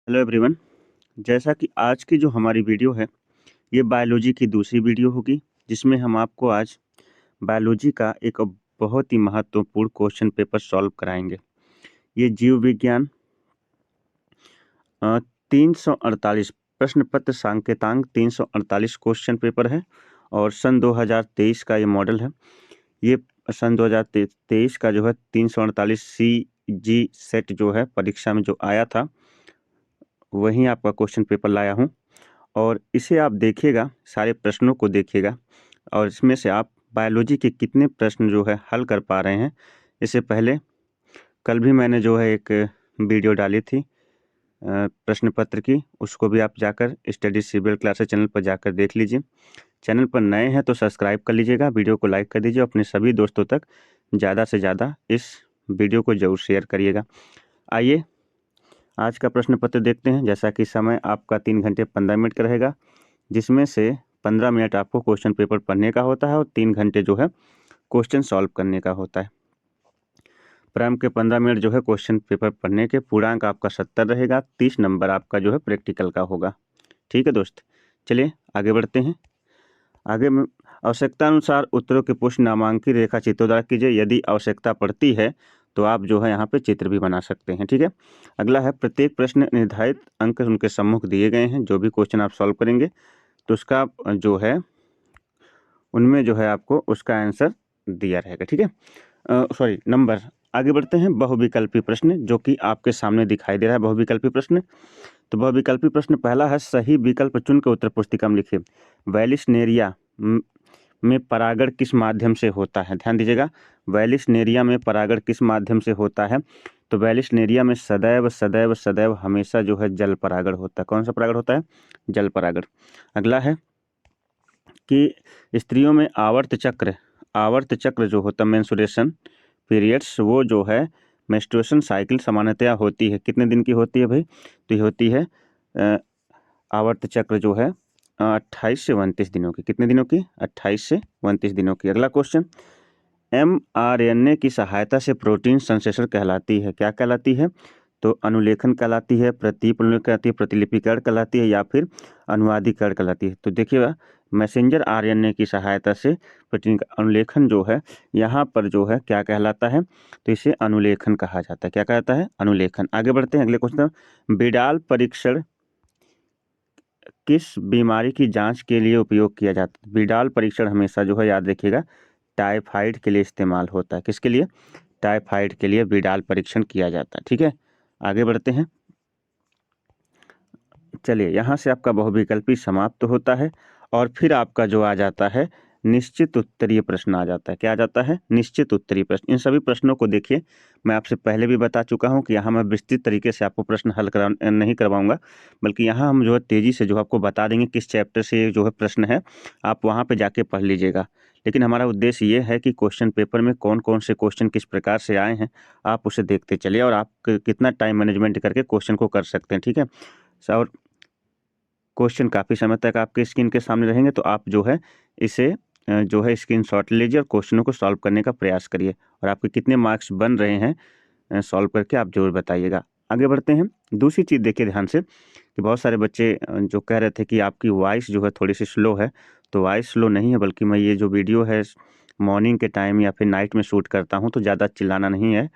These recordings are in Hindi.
Hello everyone. जैसा कि आज की जो हमारी वीडियो है, ये बायोलॉजी की दूसरी वीडियो होगी, जिसमें हम आपको आज बायोलॉजी का एक बहुत ही महत्वपूर्ण क्वेश्चन पेपर सॉल्व कराएंगे। ये जीव विज्ञान 348 प्रश्न पत्र सांकेतांक 348 क्वेश्चन पेपर है और सन 2023 का ये मॉडल है। ये सन 2023 का जो है 348 CG सेट जो है परीक्षा में जो आया था, वहीं आपका क्वेश्चन पेपर लाया हूँ और इसे आप देखिएगा, सारे प्रश्नों को देखिएगा और इसमें से आप बायोलॉजी के कितने प्रश्न जो है हल कर पा रहे हैं। इससे पहले कल भी मैंने जो है एक वीडियो डाली थी प्रश्न पत्र की, उसको भी आप जाकर स्टडी सीबीएल क्लासेस चैनल पर जाकर देख लीजिए। चैनल पर नए हैं तो सब्सक्राइब कर लीजिएगा, वीडियो को लाइक कर दीजिए, अपने सभी दोस्तों तक ज़्यादा से ज़्यादा इस वीडियो को ज़रूर शेयर करिएगा। आइए आज का प्रश्न पत्र देखते हैं। जैसा कि समय आपका 3 घंटे 15 मिनट का रहेगा, जिसमें से 15 मिनट आपको क्वेश्चन पेपर पढ़ने का होता है और 3 घंटे जो है क्वेश्चन सॉल्व करने का होता है। प्रारंभ के 15 मिनट जो है क्वेश्चन पेपर पढ़ने के, पूर्णांक आपका 70 रहेगा, 30 नंबर आपका जो है प्रैक्टिकल का होगा। ठीक है दोस्त, चलिए आगे बढ़ते हैं। आगे में आवश्यकता अनुसार उत्तरों के पुष्ट नामांकित रेखा चित्रों द्वारा कीजिए। यदि आवश्यकता पड़ती है तो आप जो है यहाँ पे चित्र भी बना सकते हैं। ठीक है, अगला है प्रत्येक प्रश्न निर्धारित अंक उनके सम्मुख दिए गए हैं। जो भी क्वेश्चन आप सॉल्व करेंगे तो उसका जो है उनमें जो है आपको उसका आंसर दिया रहेगा। ठीक है, सॉरी नंबर। आगे बढ़ते हैं। बहुविकल्पी प्रश्न जो कि आपके सामने दिखाई दे रहा है, बहुविकल्पी प्रश्न। तो बहुविकल्पी प्रश्न पहला है, सही विकल्प चुन के उत्तर पुस्तिका में लिखिए। वैलिसनेरिया में परागण किस माध्यम से होता है? ध्यान दीजिएगा, वैलिसनेरिया में परागण किस माध्यम से होता है? तो वैलिसनेरिया में सदैव सदैव सदैव हमेशा जो है जल परागण होता है। कौन सा परागण होता है? जल परागण। अगला है कि स्त्रियों में आवर्त चक्र जो होता है, मेंस्ट्रुएशन पीरियड्स, वो जो है मेंस्ट्रुएशन साइकिल सामान्यतया होती है कितने दिन की होती है भाई? तो ये होती है आवर्त चक्र जो है 28 से 29 दिनों की। कितने दिनों की? 28 से 29 दिनों की। अगला क्वेश्चन, mRNA की सहायता से प्रोटीन संश्लेषण कहलाती है, क्या कहलाती है? तो अनुलेखन कहलाती है, प्रतिलिपिकरण कहलाती है, प्रतिलिपिकरण कहलाती है या फिर अनुवादीकरण कहलाती है। तो देखिएगा, मैसेंजर आरएनए की सहायता से प्रोटीन का अनुलेखन जो है यहाँ पर जो है क्या कहलाता है? तो इसे अनुलेखन कहा जाता है। क्या कहता है? अनुलेखन। आगे बढ़ते हैं, अगले क्वेश्चन, बिडाल परीक्षण किस बीमारी की जांच के लिए उपयोग किया जाता है? बिडाल परीक्षण हमेशा जो है याद रखिएगा टाइफाइड के लिए इस्तेमाल होता है। किसके लिए? टाइफाइड के लिए बिडाल परीक्षण किया जाता है। ठीक है, आगे बढ़ते हैं। चलिए, यहाँ से आपका बहुविकल्पी समाप्त होता है और फिर आपका जो आ जाता है निश्चित उत्तरीय प्रश्न आ जाता है। क्या आ जाता है? निश्चित उत्तरीय प्रश्न। इन सभी प्रश्नों को देखिए, मैं आपसे पहले भी बता चुका हूँ कि यहाँ मैं विस्तृत तरीके से आपको प्रश्न हल नहीं करवाऊंगा, बल्कि यहाँ हम जो है तेज़ी से जो आपको बता देंगे किस चैप्टर से जो है प्रश्न है, आप वहाँ पर जाके पढ़ लीजिएगा। लेकिन हमारा उद्देश्य ये है कि क्वेश्चन पेपर में कौन कौन से क्वेश्चन किस प्रकार से आए हैं आप उसे देखते चलिए और आप कितना टाइम मैनेजमेंट करके क्वेश्चन को कर सकते हैं। ठीक है, और क्वेश्चन काफ़ी समय तक आपके स्क्रीन के सामने रहेंगे, तो आप जो है इसे जो है स्क्रीनशॉट लीजिए और क्वेश्चनों को सॉल्व करने का प्रयास करिए और आपके कितने मार्क्स बन रहे हैं सॉल्व करके आप जरूर बताइएगा। आगे बढ़ते हैं। दूसरी चीज़ देखिए ध्यान से कि बहुत सारे बच्चे जो कह रहे थे कि आपकी वॉइस जो है थोड़ी सी स्लो है, तो वॉइस स्लो नहीं है, बल्कि मैं ये जो वीडियो है मॉर्निंग के टाइम या फिर नाइट में शूट करता हूँ, तो ज़्यादा चिल्लाना नहीं है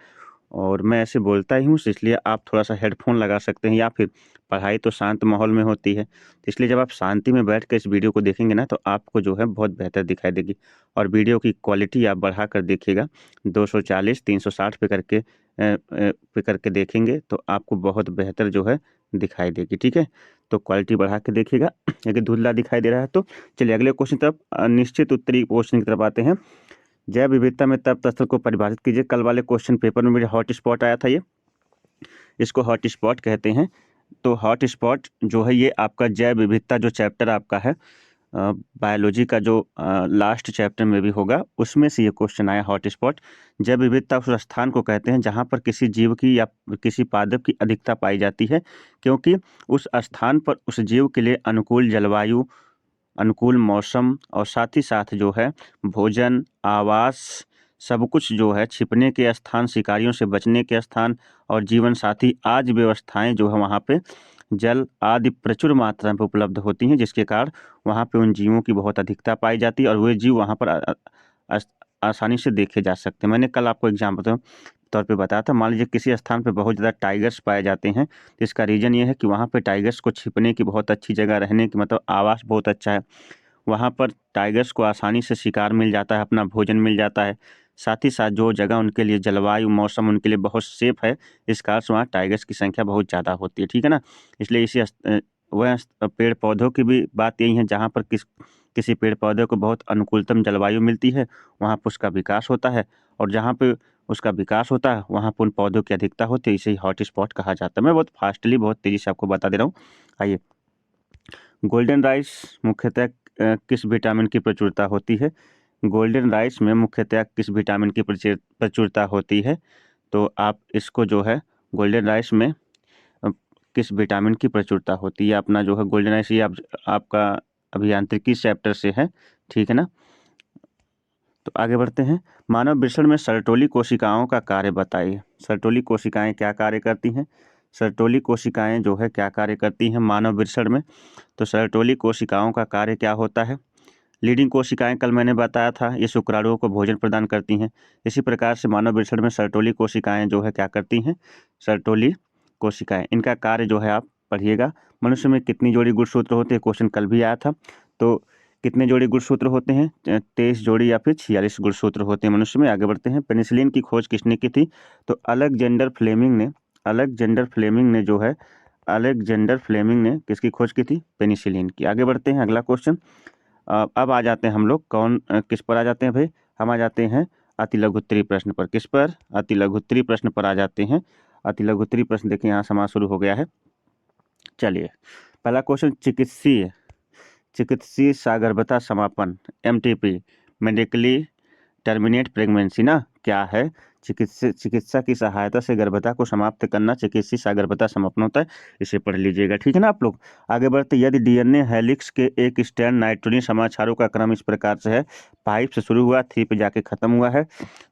और मैं ऐसे बोलता ही हूँ, इसलिए आप थोड़ा-सा हेडफ़ोन लगा सकते हैं या फिर पढ़ाई तो शांत माहौल में होती है। इसलिए जब आप शांति में बैठ के इस वीडियो को देखेंगे ना, तो आपको जो है बहुत बेहतर दिखाई देगी और वीडियो की क्वालिटी आप बढ़ा कर देखिएगा। 240, 360 पे करके देखेंगे तो आपको बहुत बेहतर जो है दिखाई देगी। ठीक है? तो क्वालिटी बढ़ा के देखिएगा। अगर धुंधला दिखाई दे रहा है तो चलिए अगले क्वेश्चन की तरफ निश्चित उत्तरीय क्वेश्चन की तरफ आते हैं। जैव विविधता में तप स्थल को परिभाषित कीजिए। कल वाले क्वेश्चन पेपर में मेरे हॉट स्पॉट आया था, ये इसको हॉट स्पॉट कहते हैं। तो हॉट स्पॉट जो है ये आपका जैव विविधता जो चैप्टर आपका है बायोलॉजी का जो लास्ट चैप्टर में भी होगा, उसमें से ये क्वेश्चन आया। हॉट स्पॉट, जैव विविधता उस स्थान को कहते हैं जहाँ पर किसी जीव की या किसी पादप की अधिकता पाई जाती है, क्योंकि उस स्थान पर उस जीव के लिए अनुकूल जलवायु, अनुकूल मौसम और साथ ही साथ जो है भोजन, आवास, सब कुछ जो है, छिपने के स्थान, शिकारियों से बचने के स्थान और जीवन साथी आज व्यवस्थाएं जो है वहाँ पे जल आदि प्रचुर मात्रा में उपलब्ध होती हैं, जिसके कारण वहाँ पे उन जीवों की बहुत अधिकता पाई जाती है और वे जीव वहाँ पर आसानी से देखे जा सकते हैं। मैंने कल आपको एग्जाम्पल तौर पे बताया था, मान लीजिए किसी स्थान पे बहुत ज़्यादा टाइगर्स पाए जाते हैं, तो इसका रीज़न ये है कि वहाँ पे टाइगर्स को छिपने की बहुत अच्छी जगह, रहने की मतलब आवास बहुत अच्छा है। वहाँ पर टाइगर्स को आसानी से शिकार मिल जाता है, अपना भोजन मिल जाता है। साथ ही साथ जो जगह उनके लिए जलवायु मौसम उनके लिए बहुत सेफ है, इस कारण से वहाँ टाइगर्स की संख्या बहुत ज़्यादा होती है, ठीक है ना। इसलिए वह पेड़ पौधों की भी बात यही है, जहाँ पर किसी पेड़ पौधे को बहुत अनुकूलतम जलवायु मिलती है, वहाँ पर उसका विकास होता है, और जहाँ पे उसका विकास होता है वहाँ पर उन पौधों की अधिकता होती है। इसे ही हॉट स्पॉट कहा जाता है। मैं बहुत फास्टली, बहुत तेज़ी से आपको बता दे रहा हूँ। आइए, गोल्डन राइस मुख्यतः किस विटामिन की प्रचुरता होती है? गोल्डन राइस में मुख्यतः किस विटामिन की प्रचुरता होती है? तो आप इसको जो है गोल्डन राइस में किस विटामिन की प्रचुरता होती है, अपना जो है गोल्डन राइस, ये आपका अभियांत्रिकी चैप्टर से है, ठीक है ना। तो आगे बढ़ते हैं। मानव वृषण में सर्टोली कोशिकाओं का कार्य बताइए। सर्टोली कोशिकाएं क्या कार्य करती हैं? सर्टोली कोशिकाएं जो है क्या कार्य करती हैं मानव वृषण में? तो सर्टोली कोशिकाओं का कार्य क्या होता है? लीडिंग कोशिकाएं कल मैंने बताया था, ये शुक्राणुओं को भोजन प्रदान करती हैं। इसी प्रकार से मानव वृषण में सर्टोली कोशिकाएं जो है क्या करती हैं? सर्टोली कोशिकाएं, इनका कार्य जो है आप पढ़िएगा। मनुष्य में कितनी जोड़ी गुणसूत्र होते हैं? क्वेश्चन कल भी आया था। तो कितने जोड़ी गुणसूत्र होते हैं? 23 जोड़ी या फिर 46 गुणसूत्र होते हैं मनुष्य में। आगे बढ़ते हैं। पेनिसिलिन की खोज किसने की थी? तो अलेक्जेंडर फ्लेमिंग ने किसकी खोज की थी? पेनिसिलिन की। आगे बढ़ते हैं, अगला क्वेश्चन। अब आ जाते हैं हम लोग किस पर आ जाते हैं भाई? हम आ जाते हैं अति लघुत्तरी प्रश्न पर। किस पर? अति लघुत्तरी प्रश्न पर आ जाते हैं। अति लघुत्तरी प्रश्न देखिए यहाँ समाज शुरू हो गया है। चलिए, पहला क्वेश्चन, चिकित्सीय सगर्भता समापन, MTP, मेडिकली टर्मिनेट प्रेगनेंसी ना, क्या है? चिकित्सा की सहायता से गर्भता को समाप्त करना चिकित्सीय सगर्भता समापन होता है। इसे पढ़ लीजिएगा, ठीक है ना आप लोग। आगे बढ़ते, यदि DNA हेलिक्स के एक स्ट्रैंड नाइट्रोजन समाचारों का क्रम इस प्रकार से है, 5 से शुरू हुआ, 3 पे जाके खत्म हुआ है,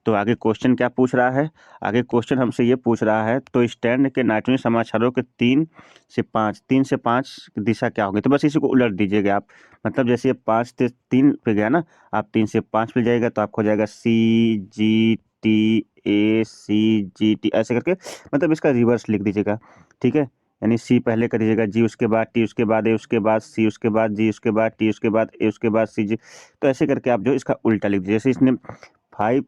तो आगे क्वेश्चन क्या पूछ रहा है? आगे क्वेश्चन हमसे ये पूछ रहा है, तो स्ट्रैंड के नाइट्रोजन समाचारों के 3 से 5 दिशा क्या होगी? तो बस इसी को उलट दीजिएगा आप। मतलब जैसे 5 से 3 पे गया ना, आप 3 से 5 पे जाएगा तो आपको हो जाएगा CGTACGT, ऐसे करके मतलब इसका रिवर्स लिख दीजिएगा, ठीक है। यानी C पहले कर दीजिएगा, G उसके बाद T उसके बाद A उसके बाद C उसके बाद G उसके बाद T उसके बाद A उसके बाद CG। तो ऐसे करके आप जो इसका उल्टा लिख दीजिए। जैसे इसने 5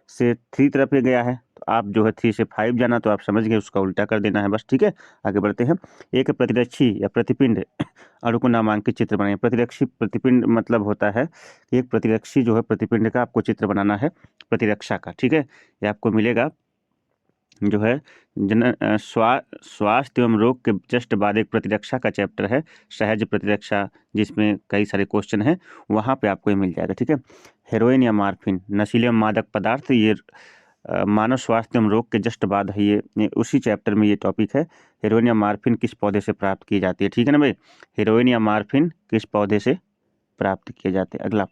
से 3 तरफ पे गया है, तो आप जो है 3 से 5 जाना, तो आप समझ गए, उसका उल्टा कर देना है बस, ठीक है। आगे बढ़ते हैं। एक प्रतिरक्षी या प्रतिपिंड अणु को नामांकित चित्र बनाइए। प्रतिरक्षी प्रतिपिंड मतलब होता है कि एक प्रतिरक्षी जो है प्रतिपिंड का आपको चित्र बनाना है, प्रतिरक्षा का, ठीक है। ये आपको मिलेगा जो है स्वास्थ्य एवं रोग के जस्ट बाद एक प्रतिरक्षा का चैप्टर है, सहज प्रतिरक्षा, जिसमें कई सारे क्वेश्चन हैं, वहाँ पे आपको ये मिल जाएगा, ठीक है। हेरोइन या मार्फिन, नशीले एवं मादक पदार्थ, ये मानव स्वास्थ्य एवं रोग के जस्ट बाद है, ये उसी चैप्टर में ये टॉपिक है। हेरोइन या मार्फिन किस पौधे से प्राप्त की जाती है, ठीक है ना भाई। हेरोइन या मार्फिन किस पौधे से प्राप्त किए जाते हैं। अगला,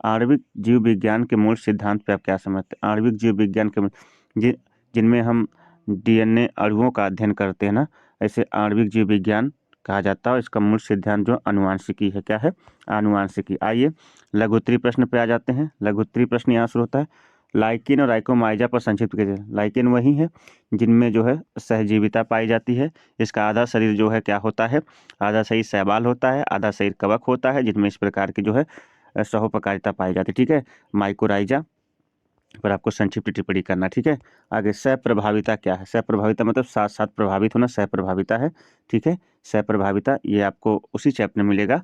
आणविक जीव विज्ञान के मूल सिद्धांत पे आप क्या समझते हैं? आणविक जीव विज्ञान के जिनमें हम DNA अणुओं का अध्ययन करते हैं ना, ऐसे आणविक जीव विज्ञान कहा जाता है। और इसका मूल सिद्धांत जो अनुवांशिकी है, क्या है? अनुवांशिकी। आइए लघुत्तरी प्रश्न पे आ जाते हैं। लघुत्तरी प्रश्न यहाँ शुरू होता है, लाइकेन और राइकोमाइजा पर संक्षिप्त कीजिए। लाइकेन वही है जिनमें जो है सहजीविता पाई जाती है। इसका आधा शरीर जो है क्या होता है? आधा शरीर शैवाल होता है, आधा शरीर कवक होता है, जिनमें इस प्रकार की जो है सहोपकारिता पाई जाती है, ठीक है। माइकोराइजा पर आपको संक्षिप्त टिप्पणी करना, ठीक है। आगे, सहप्रभाविता क्या है? सहप्रभाविता मतलब साथ साथ प्रभावित होना, सहप्रभाविता है, ठीक है। सहप्रभाविता ये आपको उसी चैप्टर में मिलेगा,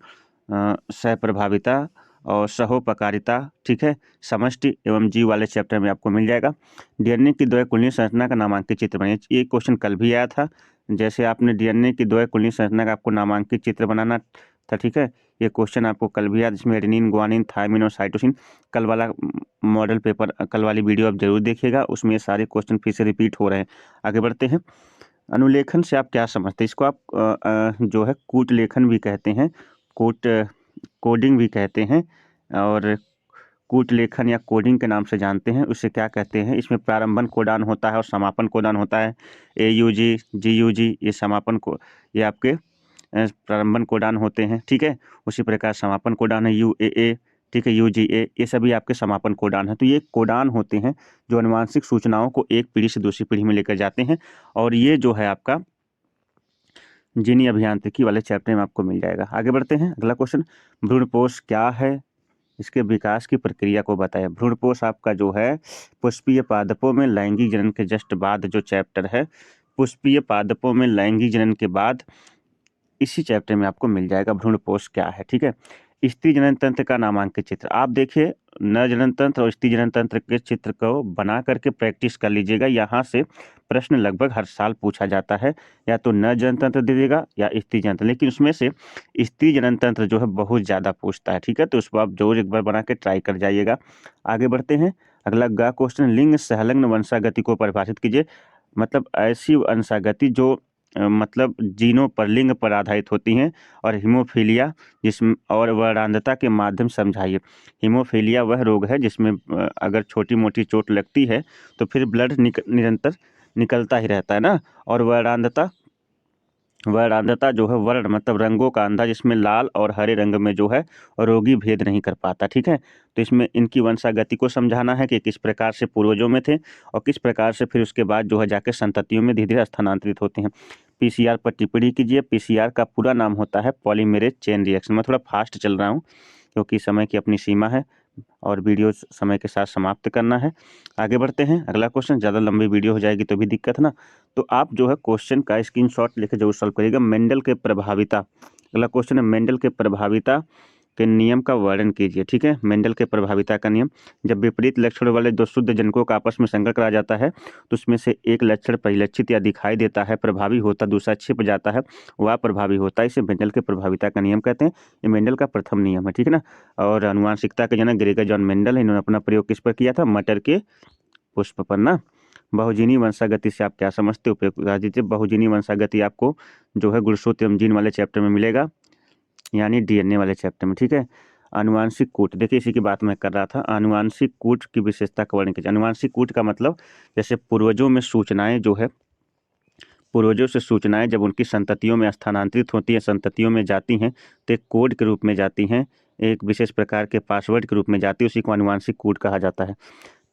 सहप्रभाविता और सहोपकारिता, ठीक है। समष्टि एवं जीव वाले चैप्टर में आपको मिल जाएगा। DNA की द्वैकुलीय संरचना का नामांकित चित्र बनाइए। ये क्वेश्चन कल भी आया था। जैसे आपने DNA की द्वैकुलीय संरचना का आपको नामांकित चित्र बनाना था, ठीक है। ये क्वेश्चन आपको कल भी आया, जिसमें एडेनिन, गुआनिन, थायमिन और साइटोसिन। कल वाला मॉडल पेपर, कल वाली वीडियो आप जरूर देखिएगा, उसमें ये सारे क्वेश्चन फिर से रिपीट हो रहे हैं। आगे बढ़ते हैं। अनुलेखन से आप क्या समझते हैं? इसको आप जो है कूट लेखन भी कहते हैं, कोडिंग भी कहते हैं, और कूट लेखन या कोडिंग के नाम से जानते हैं। उसे क्या कहते हैं? इसमें प्रारंभन कोडान होता है और समापन कोडान होता है। AUG, GUG, ये समापन को, ये आपके प्रारंभन कोडान होते हैं, ठीक है। उसी प्रकार समापन कोडान है UAA, ठीक है, UGA, ये सभी आपके समापन कोडान हैं। तो ये कोडान होते हैं जो आनुवांशिक सूचनाओं को एक पीढ़ी से दूसरी पीढ़ी में लेकर जाते हैं, और ये जो है आपका जीनी अभियांत्रिकी वाले चैप्टर में आपको मिल जाएगा। आगे बढ़ते हैं, अगला क्वेश्चन, भ्रूणपोष क्या है, इसके विकास की प्रक्रिया को बताएं। भ्रूणपोष आपका जो है पुष्पीय पादपों में लैंगिक जनन के जस्ट बाद जो चैप्टर है, पुष्पीय पादपों में लैंगिक जनन के बाद इसी चैप्टर में आपको मिल जाएगा भ्रूणपोष क्या है, ठीक है। स्त्री जनन तंत्र का नामांकित चित्र, आप देखिए नर जनन तंत्र और स्त्री जनन तंत्र के चित्र को बना करके प्रैक्टिस कर लीजिएगा। यहाँ से प्रश्न लगभग हर साल पूछा जाता है, या तो नर जनन तंत्र दे देगा या स्त्री जनन तंत्र, लेकिन उसमें से स्त्री जनन तंत्र जो है बहुत ज़्यादा पूछता है, ठीक है। तो उसको आप जरूर एक बार बना के ट्राई कर जाइएगा। आगे बढ़ते हैं, अगला गा क्वेश्चन, लिंग सहलग्न वंशागति को परिभाषित कीजिए। मतलब ऐसी वंशागति जो मतलब जीनों पर, लिंग पर आधारित होती हैं, और हीमोफीलिया जिसमें, और वर्णांधता के माध्यम समझाइए। हीमोफीलिया वह रोग है जिसमें अगर छोटी मोटी चोट लगती है तो फिर ब्लड निरंतर निकलता ही रहता है ना। और वर्णांधता, वर्णांधता जो है वर्ण मतलब रंगों का अंधा, जिसमें लाल और हरे रंग में जो है रोगी भेद नहीं कर पाता, ठीक है। तो इसमें इनकी वंशागति को समझाना है कि किस प्रकार से पूर्वजों में थे और किस प्रकार से फिर उसके बाद जो है जाकर संततियों में धीरे धीरे स्थानांतरित होते हैं। PCR पर टिप्पणी कीजिए। PCR का पूरा नाम होता है पॉलीमेरेज चेन रिएक्शन। मैं थोड़ा फास्ट चल रहा हूँ क्योंकि समय की अपनी सीमा है और वीडियो समय के साथ समाप्त करना है। आगे बढ़ते हैं, अगला क्वेश्चन, ज़्यादा लंबी वीडियो हो जाएगी तो भी दिक्कत ना, तो आप जो है क्वेश्चन का स्क्रीनशॉट लेकर जरूर सॉल्व करिएगा। मेंडल के प्रभाविता, अगला क्वेश्चन है, मेंडल के प्रभाविता के नियम का वर्णन कीजिए, ठीक है। मेंडल के प्रभाविता का नियम, जब विपरीत लक्षण वाले दो शुद्ध जनकों का आपस में संकर करा जाता है तो उसमें से एक लक्षण परिलक्षित या दिखाई देता है, प्रभावी होता, दूसरा छिप जाता है, वह प्रभावी होता है। इसे मेंडल के प्रभाविता का नियम कहते हैं। ये मेंडल का प्रथम नियम है, ठीक है ना। और आनुवांशिकता के जनक ग्रेगर जॉन मेंडल है, इन्होंने अपना प्रयोग किस पर किया था, मटर के पुष्प पर ना। बहुजीनी वंशागति से आप क्या समझते हो, उपयोग बता दीजिए। बहुजीनी वंशागति आपको जो है गुणसूत्र एवं जीन वाले चैप्टर में मिलेगा, यानी DNA वाले चैप्टर में, ठीक है। आनुवांशिक कूट, देखिए इसी की बात मैं कर रहा था। आनुवांशिक कूट की विशेषता का वर्णन कीजिए। आनुवांशिक कूट का मतलब जैसे पूर्वजों में सूचनाएं जो है, पूर्वजों से सूचनाएं जब उनकी संततियों में स्थानांतरित होती हैं, संततियों में जाती हैं तो एक कोड के रूप में जाती हैं, एक विशेष प्रकार के पासवर्ड के रूप में जाती है, उसी को आनुवांशिक कोड कहा जाता है।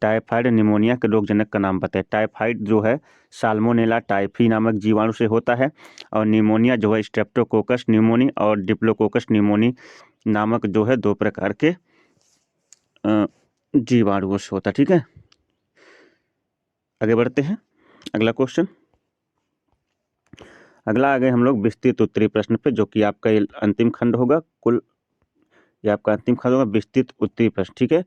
टाइफाइड निमोनिया के रोगजनक का नाम बताएं। टाइफाइड जो है साल्मोनेला टाइफी नामक जीवाणु से होता है, और निमोनिया जो है स्ट्रेप्टोकोकस न्यूमोनी और डिप्लोकोकस न्यूमोनी नामक जो है दो प्रकार के जीवाणुओं से होता है, ठीक है। आगे बढ़ते हैं, अगला क्वेश्चन, अगला आ गए हम लोग विस्तृत उत्तरीय प्रश्न पे, जो कि आपका ये अंतिम खंड होगा। कुल ये आपका अंतिम खंड होगा विस्तृत उत्तरीय प्रश्न, ठीक है।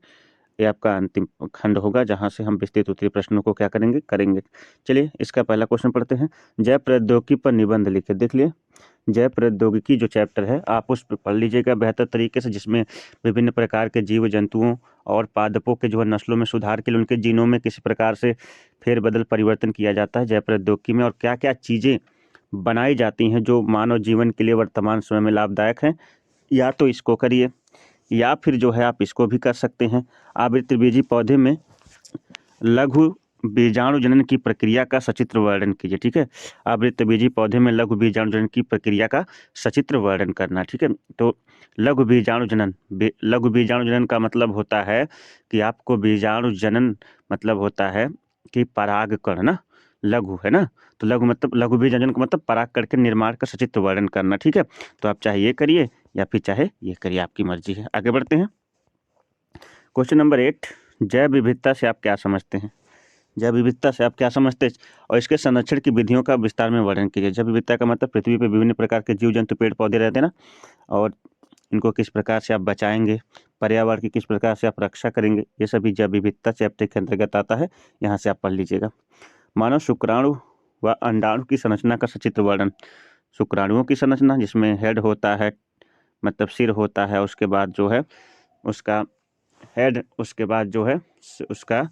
ये आपका अंतिम खंड होगा जहां से हम विस्तृत उत्तरीय प्रश्नों को क्या करेंगे। चलिए इसका पहला क्वेश्चन पढ़ते हैं। जैव प्रौद्योगिकी पर निबंध लिखे। देख लिए, जैव प्रौद्योगिकी जो चैप्टर है आप उस पर पढ़ लीजिएगा बेहतर तरीके से, जिसमें विभिन्न प्रकार के जीव जंतुओं और पादपों के जो है नस्लों में सुधार के लिए उनके जीनों में किसी प्रकार से फेरबदल परिवर्तन किया जाता है जैव प्रौद्योगिकी में, और क्या क्या चीज़ें बनाई जाती हैं जो मानव जीवन के लिए वर्तमान समय में लाभदायक हैं। या तो इसको करिए, या फिर जो है आप इसको भी कर सकते हैं। आवृतबीजी पौधे में लघु बीजाणु जनन की प्रक्रिया का सचित्र वर्णन कीजिए, ठीक है। आवृतबीजी पौधे में लघु बीजाणु जनन की प्रक्रिया का सचित्र वर्णन करना, ठीक है। तो लघु बीजाणु जनन, लघु बीजाणु जनन का मतलब होता है कि आपको बीजाणु जनन मतलब होता है कि परागकण ना, लघु है ना, तो लघु मतलब लघु बीजाणु जनन का मतलब परागकण के निर्माण का सचित्र वर्णन करना, ठीक है। तो आप चाहे ये करिए या फिर चाहे ये करिए, आपकी मर्जी है। आगे बढ़ते हैं, क्वेश्चन नंबर 8, जैव विविधता से आप क्या समझते हैं। जैव विविधता से आप क्या समझते हैं और इसके संरक्षण की विधियों का विस्तार में वर्णन कीजिए। जैव विविधता का मतलब पृथ्वी पर विभिन्न प्रकार के जीव जंतु पेड़ पौधे रहते हैं ना, और इनको किस प्रकार से आप बचाएंगे, पर्यावरण की किस प्रकार से आप रक्षा करेंगे, ये सभी जैव विविधता चैप्टर के अंतर्गत आता है, यहाँ से आप पढ़ लीजिएगा। मानव शुक्राणु व अंडाणु की संरचना का सचित्र वर्णन। शुक्राणुओं की संरचना जिसमें हेड होता है, मतलब सिर होता है, उसके बाद जो है उसका हेड, उसके बाद जो है उसका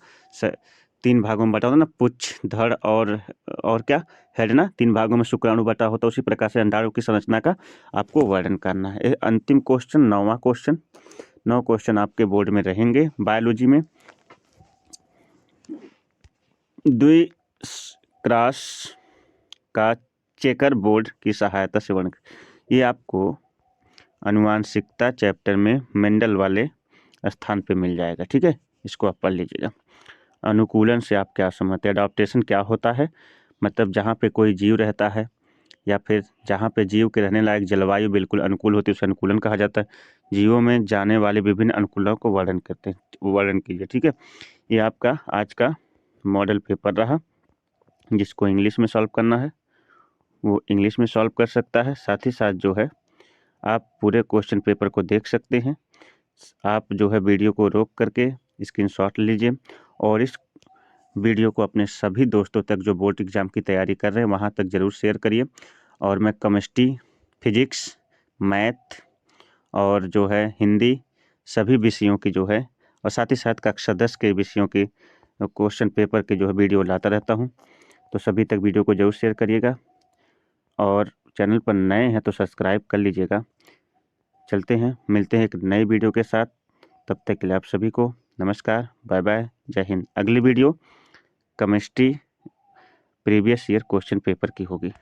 3 भागों में बटा होता है ना, पुच्छ, धड़ और क्या, हेड ना, 3 भागों में शुक्राणु बटा होता है। उसी प्रकार से अंडाणु की संरचना का आपको वर्णन करना है। अंतिम क्वेश्चन 9वां क्वेश्चन, 9 क्वेश्चन आपके बोर्ड में रहेंगे बायोलॉजी में। द्विक्रास का चेकर बोर्ड की सहायता से वर्णन। ये आपको आनुवांशिकता चैप्टर में मेंडल वाले स्थान पे मिल जाएगा। ठीक है, इसको आप पढ़ लीजिएगा। अनुकूलन से आप क्या समझते हैं? अडॉप्टेशन क्या होता है? मतलब जहाँ पे कोई जीव रहता है या फिर जहाँ पे जीव के रहने लायक जलवायु बिल्कुल अनुकूल होती है उसे अनुकूलन कहा जाता है। जीवों में जाने वाले विभिन्न अनुकूलों को वर्णन करते हैं, वर्णन कीजिए। ठीक है, ये आपका आज का मॉडल पेपर रहा। जिसको इंग्लिश में सॉल्व करना है वो इंग्लिश में सॉल्व कर सकता है। साथ ही साथ जो है आप पूरे क्वेश्चन पेपर को देख सकते हैं। आप जो है वीडियो को रोक करके स्क्रीनशॉट लीजिए और इस वीडियो को अपने सभी दोस्तों तक जो बोर्ड एग्ज़ाम की तैयारी कर रहे हैं वहाँ तक ज़रूर शेयर करिए। और मैं केमिस्ट्री, फिजिक्स, मैथ और जो है हिंदी सभी विषयों की जो है और साथ ही साथ कक्षा 10 के विषयों के क्वेश्चन पेपर के जो है वीडियो लाता रहता हूँ। तो सभी तक वीडियो को ज़रूर शेयर करिएगा और चैनल पर नए हैं तो सब्सक्राइब कर लीजिएगा। चलते हैं, मिलते हैं एक नए वीडियो के साथ। तब तक के लिए आप सभी को नमस्कार, बाय बाय, जय हिंद। अगली video chemistry previous year question paper की होगी।